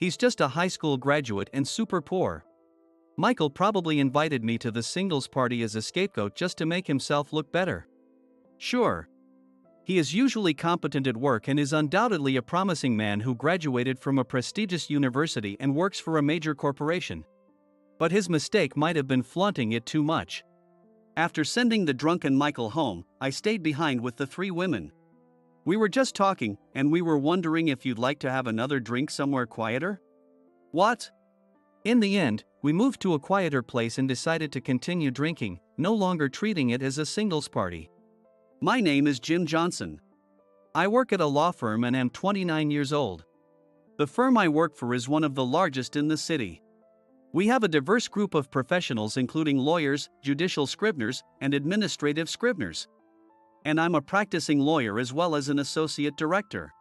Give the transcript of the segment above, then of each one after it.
He's just a high school graduate and super poor. Michael probably invited me to the singles party as a scapegoat just to make himself look better. Sure. He is usually competent at work and is undoubtedly a promising man who graduated from a prestigious university and works for a major corporation. But his mistake might have been flaunting it too much. After sending the drunken Michael home, I stayed behind with the three women. We were just talking, and we were wondering if you'd like to have another drink somewhere quieter? What? In the end, we moved to a quieter place and decided to continue drinking, no longer treating it as a singles party. My name is Jim Johnson. I work at a law firm and am 29 years old. The firm I work for is one of the largest in the city. We have a diverse group of professionals including lawyers, judicial scriveners, and administrative scriveners. And I'm a practicing lawyer as well as an associate director.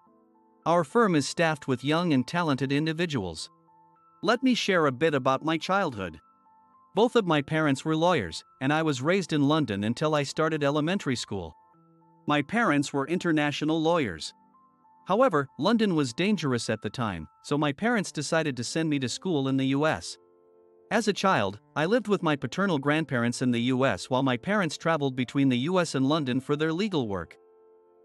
Our firm is staffed with young and talented individuals. Let me share a bit about my childhood. Both of my parents were lawyers, and I was raised in London until I started elementary school. My parents were international lawyers. However, London was dangerous at the time, so my parents decided to send me to school in the US. As a child, I lived with my paternal grandparents in the US while my parents traveled between the US and London for their legal work.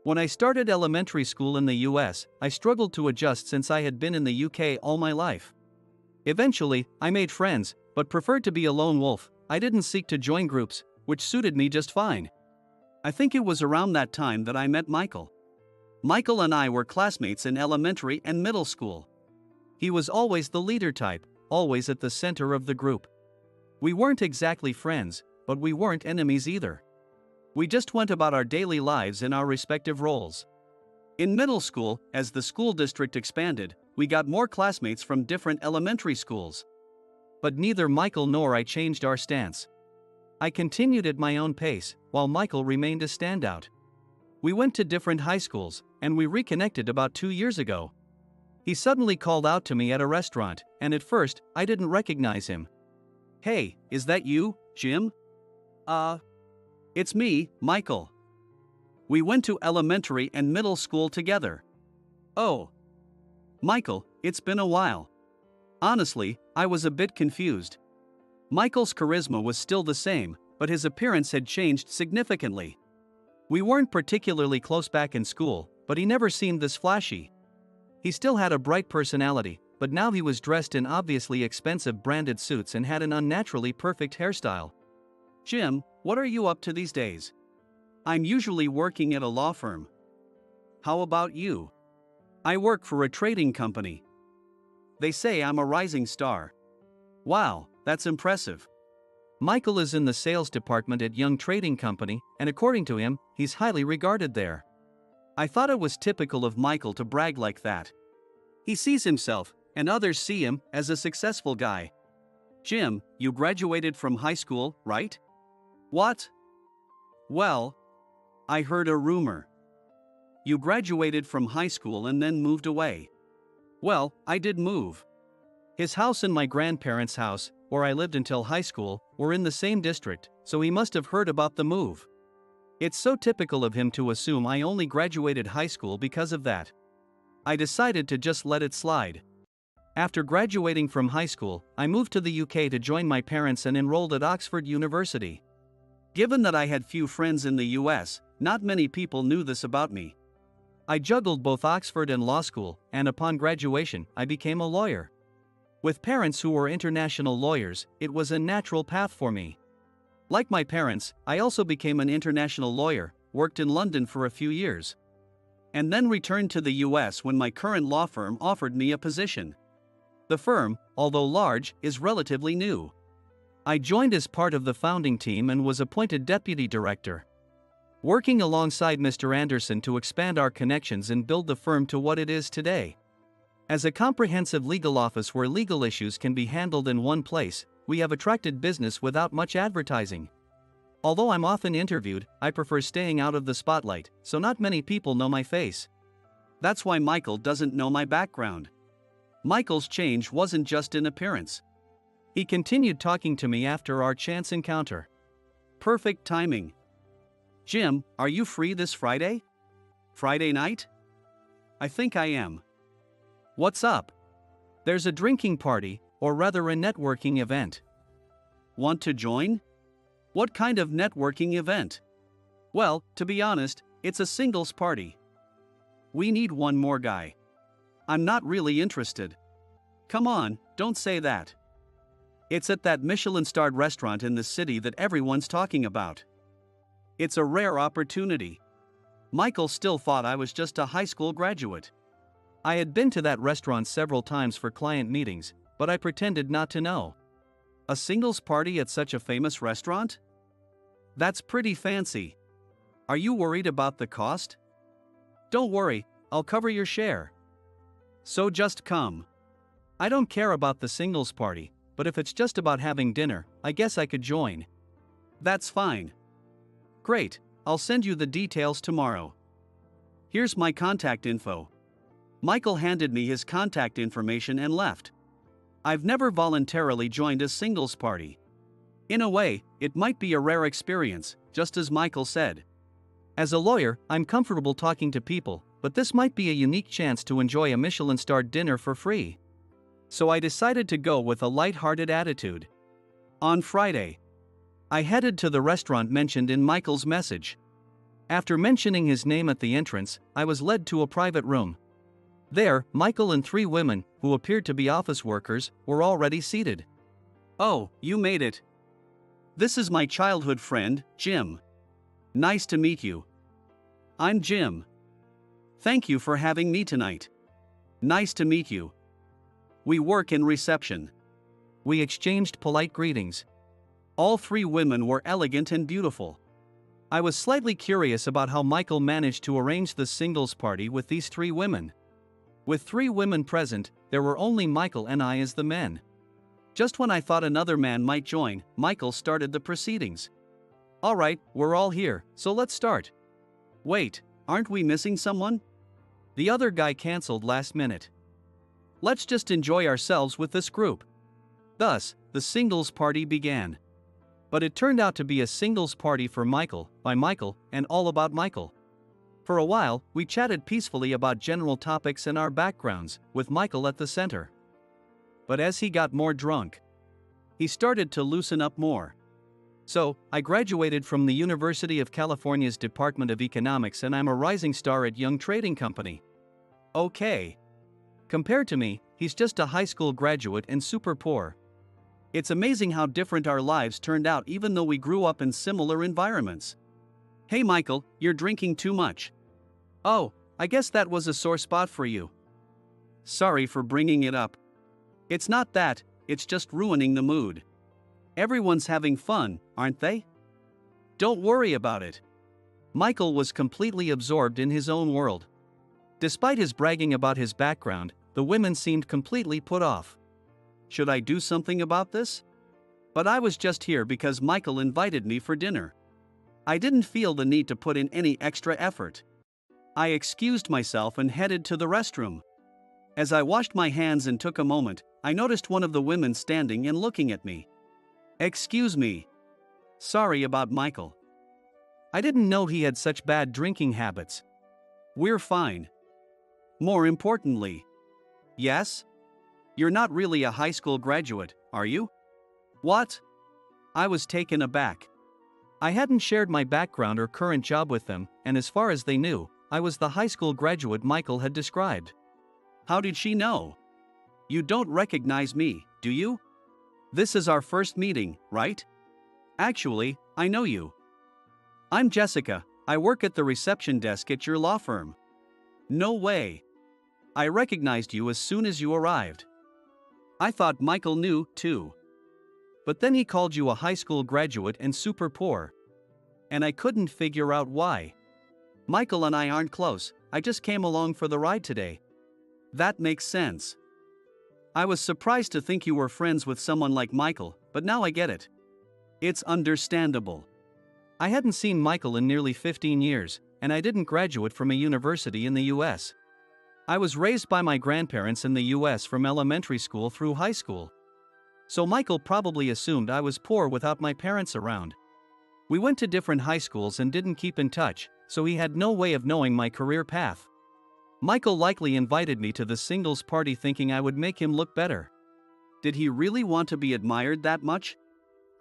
When I started elementary school in the US, I struggled to adjust since I had been in the UK all my life. Eventually, I made friends, but preferred to be a lone wolf. I didn't seek to join groups, which suited me just fine. I think it was around that time that I met Michael. Michael and I were classmates in elementary and middle school. He was always the leader type, always at the center of the group. We weren't exactly friends, but we weren't enemies either. We just went about our daily lives in our respective roles. In middle school, as the school district expanded, we got more classmates from different elementary schools. But neither Michael nor I changed our stance. I continued at my own pace, while Michael remained a standout. We went to different high schools, and we reconnected about 2 years ago. He suddenly called out to me at a restaurant, and at first, I didn't recognize him. "Hey, is that you, Jim?" It's me, Michael. We went to elementary and middle school together." "Oh. Michael, it's been a while." Honestly, I was a bit confused. Michael's charisma was still the same, but his appearance had changed significantly. We weren't particularly close back in school, but he never seemed this flashy. He still had a bright personality, but now he was dressed in obviously expensive branded suits and had an unnaturally perfect hairstyle. "Jim, what are you up to these days?" "I'm usually working at a law firm." "How about you?" "I work for a trading company." "They say I'm a rising star." "Wow, that's impressive." Michael is in the sales department at Young Trading Company, and according to him, he's highly regarded there. I thought it was typical of Michael to brag like that. He sees himself, and others see him, as a successful guy. "Jim, you graduated from high school, right?" "What?" "Well, I heard a rumor. You graduated from high school and then moved away." "Well, I did move." His house and my grandparents' house, where I lived until high school, were in the same district, so he must have heard about the move. It's so typical of him to assume I only graduated high school because of that. I decided to just let it slide. After graduating from high school, I moved to the UK to join my parents and enrolled at Oxford University. Given that I had few friends in the US, not many people knew this about me. I juggled both Oxford and law school, and upon graduation, I became a lawyer. With parents who were international lawyers, it was a natural path for me. Like my parents, I also became an international lawyer, worked in London for a few years, and then returned to the US when my current law firm offered me a position. The firm, although large, is relatively new. I joined as part of the founding team and was appointed deputy director, working alongside Mr. Anderson to expand our connections and build the firm to what it is today. As a comprehensive legal office where legal issues can be handled in one place, we have attracted business without much advertising. Although I'm often interviewed, I prefer staying out of the spotlight, so not many people know my face. That's why Michael doesn't know my background. Michael's change wasn't just in appearance. He continued talking to me after our chance encounter. Perfect timing. "Jim, are you free this Friday?" "Friday night? I think I am." "What's up?" There's a drinking party, or rather a networking event. Want to join? What kind of networking event? Well, to be honest, it's a singles party. We need one more guy. I'm not really interested. Come on, don't say that. It's at that Michelin-starred restaurant in the city that everyone's talking about. It's a rare opportunity. Michael still thought I was just a high school graduate. I had been to that restaurant several times for client meetings, but I pretended not to know. A singles party at such a famous restaurant? That's pretty fancy. Are you worried about the cost? Don't worry, I'll cover your share. So just come. I don't care about the singles party, but if it's just about having dinner, I guess I could join. That's fine. Great, I'll send you the details tomorrow. Here's my contact info. Michael handed me his contact information and left. I've never voluntarily joined a singles party. In a way, it might be a rare experience, just as Michael said. As a lawyer, I'm comfortable talking to people, but this might be a unique chance to enjoy a Michelin-starred dinner for free. So I decided to go with a light-hearted attitude. On Friday, I headed to the restaurant mentioned in Michael's message. After mentioning his name at the entrance, I was led to a private room. There, Michael and 3 women, who appeared to be office workers, were already seated. Oh, you made it. This is my childhood friend, Jim. Nice to meet you. I'm Jim. Thank you for having me tonight. Nice to meet you. We work in reception. We exchanged polite greetings. All 3 women were elegant and beautiful. I was slightly curious about how Michael managed to arrange the singles party with these 3 women. With 3 women present, there were only Michael and I as the men. Just when I thought another man might join, Michael started the proceedings. Alright, we're all here, so let's start. Wait, aren't we missing someone? The other guy cancelled last minute. Let's just enjoy ourselves with this group. Thus, the singles party began. But it turned out to be a singles party for Michael, by Michael, and all about Michael. For a while, we chatted peacefully about general topics and our backgrounds, with Michael at the center. But as he got more drunk, he started to loosen up more. So, I graduated from the University of California's Department of Economics and I'm a rising star at Young Trading Company. Okay. Compared to me, he's just a high school graduate and super poor. It's amazing how different our lives turned out even though we grew up in similar environments. Hey Michael, you're drinking too much. Oh, I guess that was a sore spot for you. Sorry for bringing it up. It's not that, it's just ruining the mood. Everyone's having fun, aren't they? Don't worry about it. Michael was completely absorbed in his own world. Despite his bragging about his background, the women seemed completely put off. Should I do something about this? But I was just here because Michael invited me for dinner. I didn't feel the need to put in any extra effort. I excused myself and headed to the restroom. As I washed my hands and took a moment, I noticed one of the women standing and looking at me. Excuse me. Sorry about Michael. I didn't know he had such bad drinking habits. We're fine. More importantly. Yes? You're not really a high school graduate, are you? What? I was taken aback. I hadn't shared my background or current job with them, and as far as they knew, I was the high school graduate Michael had described. How did she know? You don't recognize me, do you? This is our first meeting, right? Actually, I know you. I'm Jessica, I work at the reception desk at your law firm. No way. I recognized you as soon as you arrived. I thought Michael knew, too. But then he called you a high school graduate and super poor. And I couldn't figure out why. Michael and I aren't close, I just came along for the ride today. That makes sense. I was surprised to think you were friends with someone like Michael, but now I get it. It's understandable. I hadn't seen Michael in nearly 15 years, and I didn't graduate from a university in the US. I was raised by my grandparents in the US from elementary school through high school. So Michael probably assumed I was poor without my parents around. We went to different high schools and didn't keep in touch, so he had no way of knowing my career path. Michael likely invited me to the singles party thinking I would make him look better. Did he really want to be admired that much?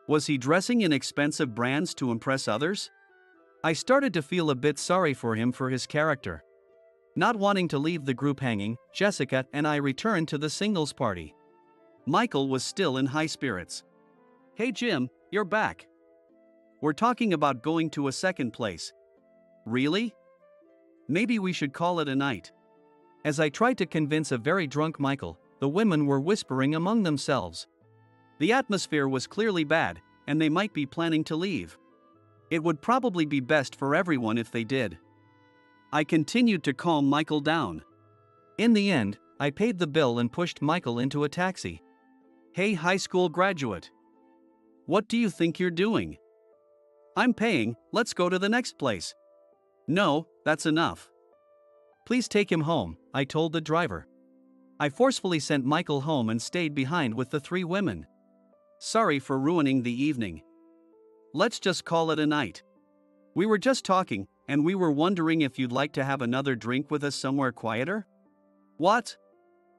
Was he dressing in expensive brands to impress others? I started to feel a bit sorry for him for his character. Not wanting to leave the group hanging, Jessica and I returned to the singles party. Michael was still in high spirits. "Hey Jim, you're back. We're talking about going to a second place." "Really? Maybe we should call it a night." As I tried to convince a very drunk Michael, the women were whispering among themselves. The atmosphere was clearly bad, and they might be planning to leave. It would probably be best for everyone if they did. I continued to calm Michael down. In the end, I paid the bill and pushed Michael into a taxi. "Hey high school graduate. What do you think you're doing? I'm paying, let's go to the next place." "No, that's enough. Please take him home," I told the driver. I forcefully sent Michael home and stayed behind with the three women. "Sorry for ruining the evening. Let's just call it a night. We were just talking, and we were wondering if you'd like to have another drink with us somewhere quieter." "What?"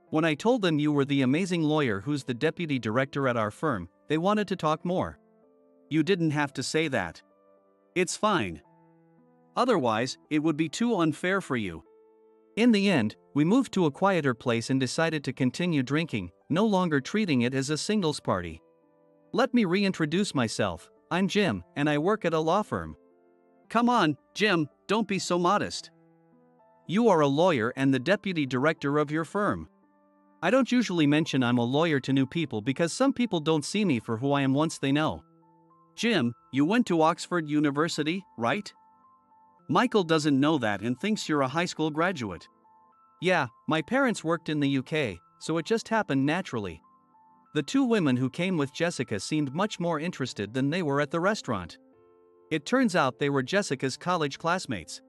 When I told them you were the amazing lawyer who's the deputy director at our firm, they wanted to talk more. "You didn't have to say that. It's fine. Otherwise, it would be too unfair for you." In the end, we moved to a quieter place and decided to continue drinking, no longer treating it as a singles party. Let me reintroduce myself. I'm Jim, and I work at a law firm. "Come on, Jim, don't be so modest. You are a lawyer and the deputy director of your firm." I don't usually mention I'm a lawyer to new people because some people don't see me for who I am once they know. "Jim, you went to Oxford University, right? Michael doesn't know that and thinks you're a high school graduate." "Yeah, my parents worked in the UK, so it just happened naturally." The two women who came with Jessica seemed much more interested than they were at the restaurant. It turns out they were Jessica's college classmates.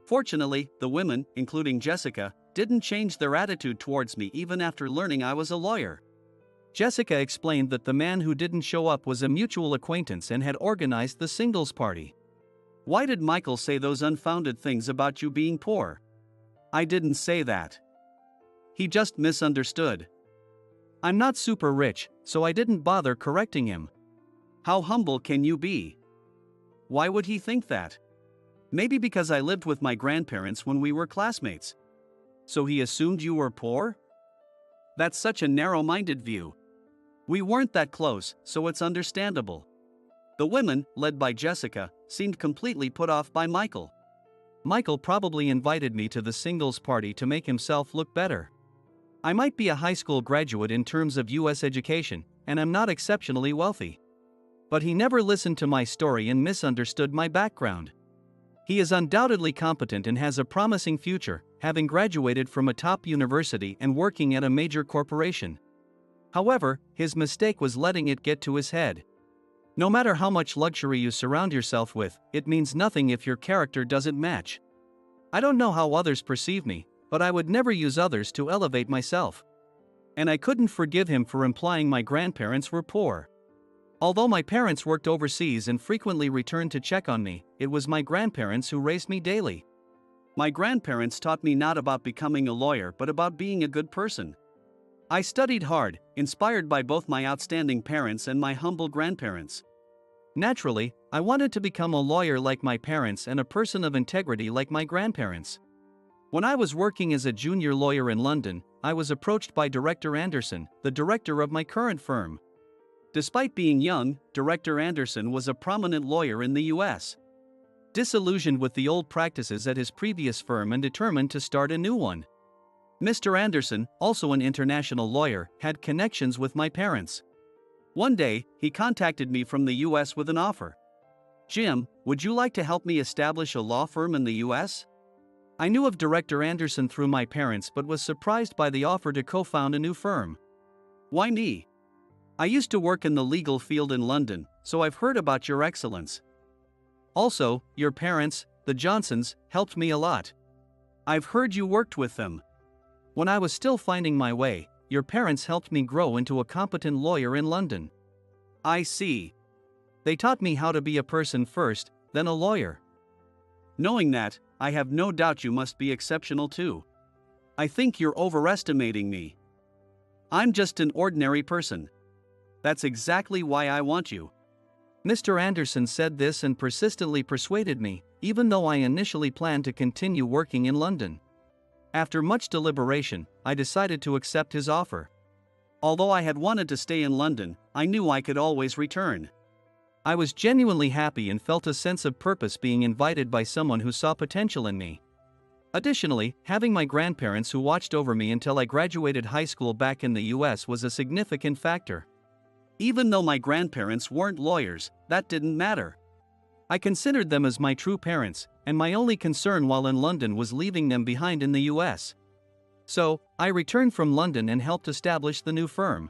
Fortunately, the women, including Jessica, didn't change their attitude towards me even after learning I was a lawyer. Jessica explained that the man who didn't show up was a mutual acquaintance and had organized the singles party. "Why did Michael say those unfounded things about you being poor?" "I didn't say that. He just misunderstood. I'm not super rich, so I didn't bother correcting him." "How humble can you be? Why would he think that?" "Maybe because I lived with my grandparents when we were classmates. So he assumed you were poor?" That's such a narrow-minded view. We weren't that close, so it's understandable. The women, led by Jessica, seemed completely put off by Michael. Michael probably invited me to the singles party to make himself look better. I might be a high school graduate in terms of US education, and I'm not exceptionally wealthy. But he never listened to my story and misunderstood my background. He is undoubtedly competent and has a promising future, having graduated from a top university and working at a major corporation. However, his mistake was letting it get to his head. No matter how much luxury you surround yourself with, it means nothing if your character doesn't match. I don't know how others perceive me, but I would never use others to elevate myself. And I couldn't forgive him for implying my grandparents were poor. Although my parents worked overseas and frequently returned to check on me, it was my grandparents who raised me daily. My grandparents taught me not about becoming a lawyer but about being a good person. I studied hard, inspired by both my outstanding parents and my humble grandparents. Naturally, I wanted to become a lawyer like my parents and a person of integrity like my grandparents. When I was working as a junior lawyer in London, I was approached by Director Anderson, the director of my current firm. Despite being young, Director Anderson was a prominent lawyer in the US. Disillusioned with the old practices at his previous firm and determined to start a new one. Mr. Anderson, also an international lawyer, had connections with my parents. One day, he contacted me from the US with an offer. "Jim, would you like to help me establish a law firm in the US?" I knew of Director Anderson through my parents but was surprised by the offer to co-found a new firm. "Why me? I used to work in the legal field in London, so I've heard about your excellence. Also, your parents, the Johnsons, helped me a lot. I've heard you worked with them. When I was still finding my way, your parents helped me grow into a competent lawyer in London." "I see. They taught me how to be a person first, then a lawyer." "Knowing that, I have no doubt you must be exceptional too." I think you're overestimating me. I'm just an ordinary person. That's exactly why I want you." Mr. Anderson said this and persistently persuaded me, even though I initially planned to continue working in London. After much deliberation, I decided to accept his offer. Although I had wanted to stay in London, I knew I could always return. I was genuinely happy and felt a sense of purpose being invited by someone who saw potential in me. Additionally, having my grandparents who watched over me until I graduated high school back in the US was a significant factor. Even though my grandparents weren't lawyers, that didn't matter. I considered them as my true parents, and my only concern while in London was leaving them behind in the US. So, I returned from London and helped establish the new firm.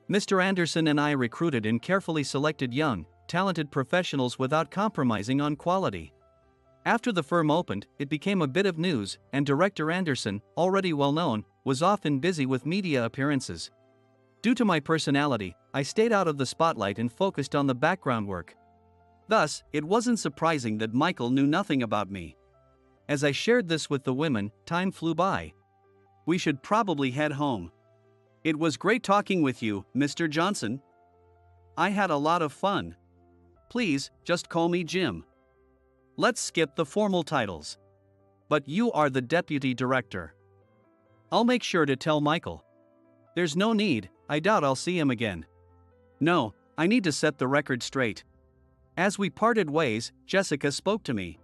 Mr. Anderson and I recruited and carefully selected young, talented professionals without compromising on quality. After the firm opened, it became a bit of news, and Director Anderson, already well known, was often busy with media appearances. Due to my personality, I stayed out of the spotlight and focused on the background work. Thus, it wasn't surprising that Michael knew nothing about me. As I shared this with the women, time flew by. "We should probably head home. It was great talking with you, Mr. Johnson. I had a lot of fun. Please, just call me Jim. Let's skip the formal titles. But you are the deputy director." "I'll make sure to tell Michael." "There's no need, I doubt I'll see him again." "No, I need to set the record straight." As we parted ways, Jessica spoke to me.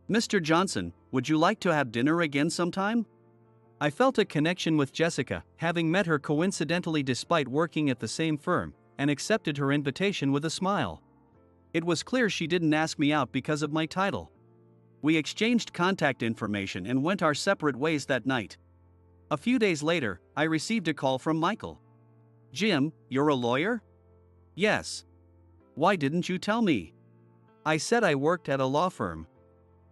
"Mr. Johnson, would you like to have dinner again sometime?" I felt a connection with Jessica, having met her coincidentally despite working at the same firm, and accepted her invitation with a smile. It was clear she didn't ask me out because of my title. We exchanged contact information and went our separate ways that night. A few days later, I received a call from Michael. "Jim, you're a lawyer?" "Yes." "Why didn't you tell me?" "I said I worked at a law firm."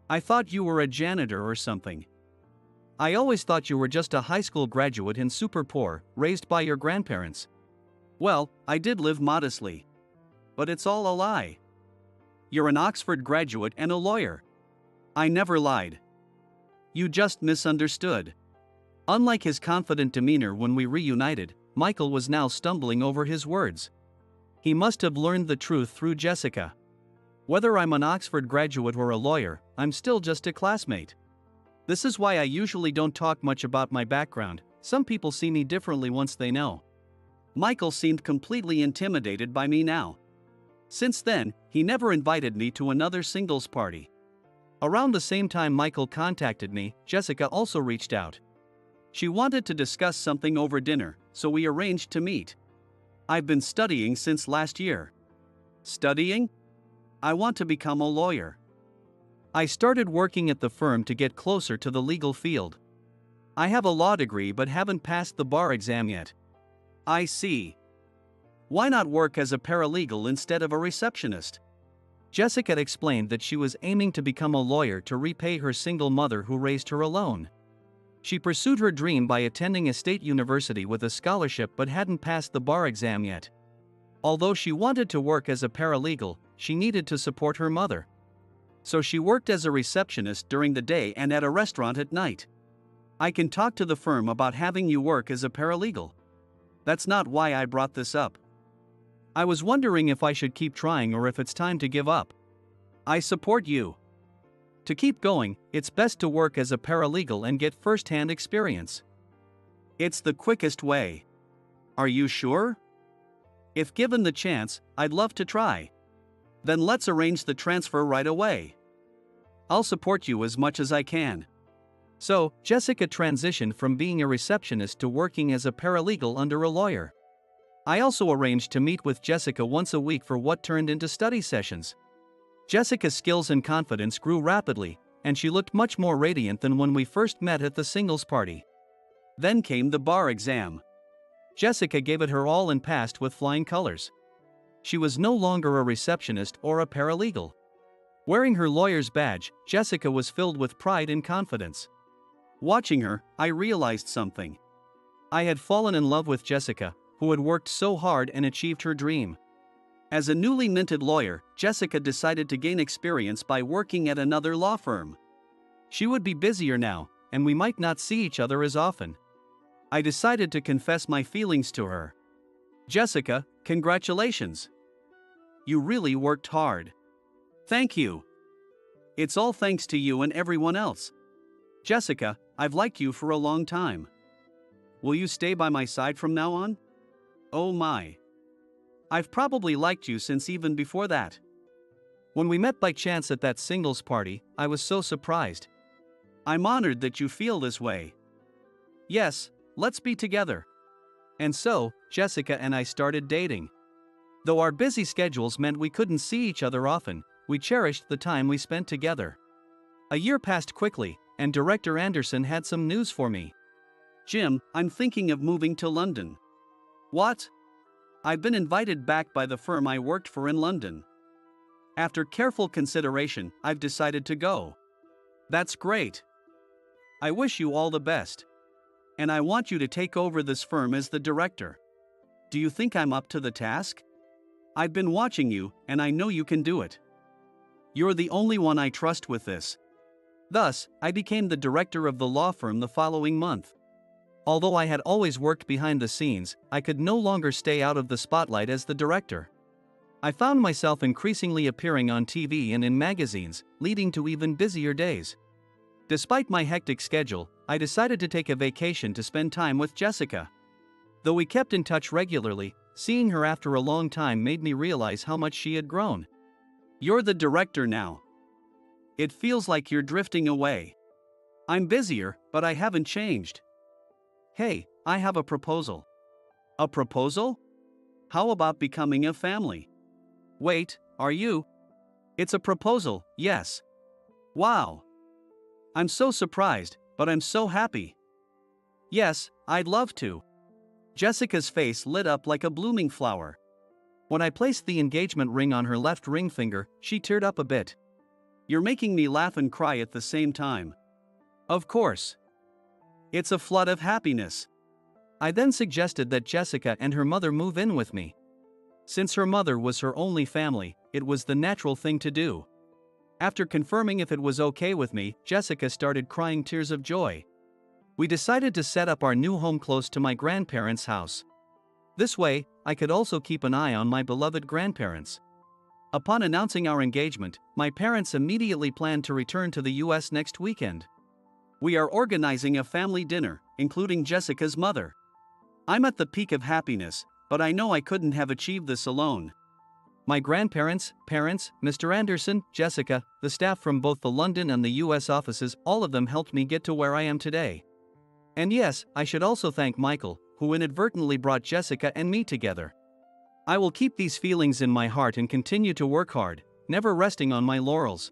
"I thought you were a janitor or something." "I always thought you were just a high school graduate and super poor, raised by your grandparents." "Well, I did live modestly. But it's all a lie. You're an Oxford graduate and a lawyer." "I never lied." "You just misunderstood." Unlike his confident demeanor when we reunited, Michael was now stumbling over his words. He must have learned the truth through Jessica. Whether I'm an Oxford graduate or a lawyer, I'm still just a classmate. This is why I usually don't talk much about my background. Some people see me differently once they know. Michael seemed completely intimidated by me now. Since then, he never invited me to another singles party. Around the same time Michael contacted me, Jessica also reached out. She wanted to discuss something over dinner, so we arranged to meet. "I've been studying since last year." "Studying?" "I want to become a lawyer." I started working at the firm to get closer to the legal field. "I have a law degree but haven't passed the bar exam yet." "I see. Why not work as a paralegal instead of a receptionist?" Jessica explained that she was aiming to become a lawyer to repay her single mother who raised her alone. She pursued her dream by attending a state university with a scholarship but hadn't passed the bar exam yet. Although she wanted to work as a paralegal, she needed to support her mother. So she worked as a receptionist during the day and at a restaurant at night. "I can talk to the firm about having you work as a paralegal." "That's not why I brought this up. I was wondering if I should keep trying or if it's time to give up." "I support you. To keep going, it's best to work as a paralegal and get first-hand experience. It's the quickest way." "Are you sure?" "If given the chance, I'd love to try." "Then let's arrange the transfer right away. I'll support you as much as I can." So, Jessica transitioned from being a receptionist to working as a paralegal under a lawyer. I also arranged to meet with Jessica once a week for what turned into study sessions. Jessica's skills and confidence grew rapidly, and she looked much more radiant than when we first met at the singles party. Then came the bar exam. Jessica gave it her all and passed with flying colors. She was no longer a receptionist or a paralegal. Wearing her lawyer's badge, Jessica was filled with pride and confidence. Watching her, I realized something. I had fallen in love with Jessica, who had worked so hard and achieved her dream. As a newly minted lawyer, Jessica decided to gain experience by working at another law firm. She would be busier now, and we might not see each other as often. I decided to confess my feelings to her. Jessica, congratulations. You really worked hard. Thank you. It's all thanks to you and everyone else. Jessica, I've liked you for a long time. Will you stay by my side from now on? Oh my. I've probably liked you since even before that. When we met by chance at that singles party, I was so surprised. I'm honored that you feel this way. Yes, let's be together. And so, Jessica and I started dating. Though our busy schedules meant we couldn't see each other often, we cherished the time we spent together. A year passed quickly, and Director Anderson had some news for me. Jim, I'm thinking of moving to London. What? I've been invited back by the firm I worked for in London. After careful consideration, I've decided to go. That's great. I wish you all the best. And I want you to take over this firm as the director. Do you think I'm up to the task? I've been watching you, and I know you can do it. You're the only one I trust with this. Thus, I became the director of the law firm the following month. Although I had always worked behind the scenes, I could no longer stay out of the spotlight as the director. I found myself increasingly appearing on TV and in magazines, leading to even busier days. Despite my hectic schedule, I decided to take a vacation to spend time with Jessica. Though we kept in touch regularly, seeing her after a long time made me realize how much she had grown. You're the director now. It feels like you're drifting away. I'm busier, but I haven't changed. Hey, I have a proposal. A proposal? How about becoming a family? Wait, are you? It's a proposal, yes. Wow. I'm so surprised, but I'm so happy. Yes, I'd love to. Jessica's face lit up like a blooming flower. When I placed the engagement ring on her left ring finger, she teared up a bit. You're making me laugh and cry at the same time. Of course. It's a flood of happiness. I then suggested that Jessica and her mother move in with me. Since her mother was her only family, it was the natural thing to do. After confirming if it was okay with me, Jessica started crying tears of joy. We decided to set up our new home close to my grandparents' house. This way, I could also keep an eye on my beloved grandparents. Upon announcing our engagement, my parents immediately planned to return to the US next weekend. We are organizing a family dinner, including Jessica's mother. I'm at the peak of happiness, but I know I couldn't have achieved this alone. My grandparents, parents, Mr. Anderson, Jessica, the staff from both the London and the US offices, all of them helped me get to where I am today. And yes, I should also thank Michael, who inadvertently brought Jessica and me together. I will keep these feelings in my heart and continue to work hard, never resting on my laurels.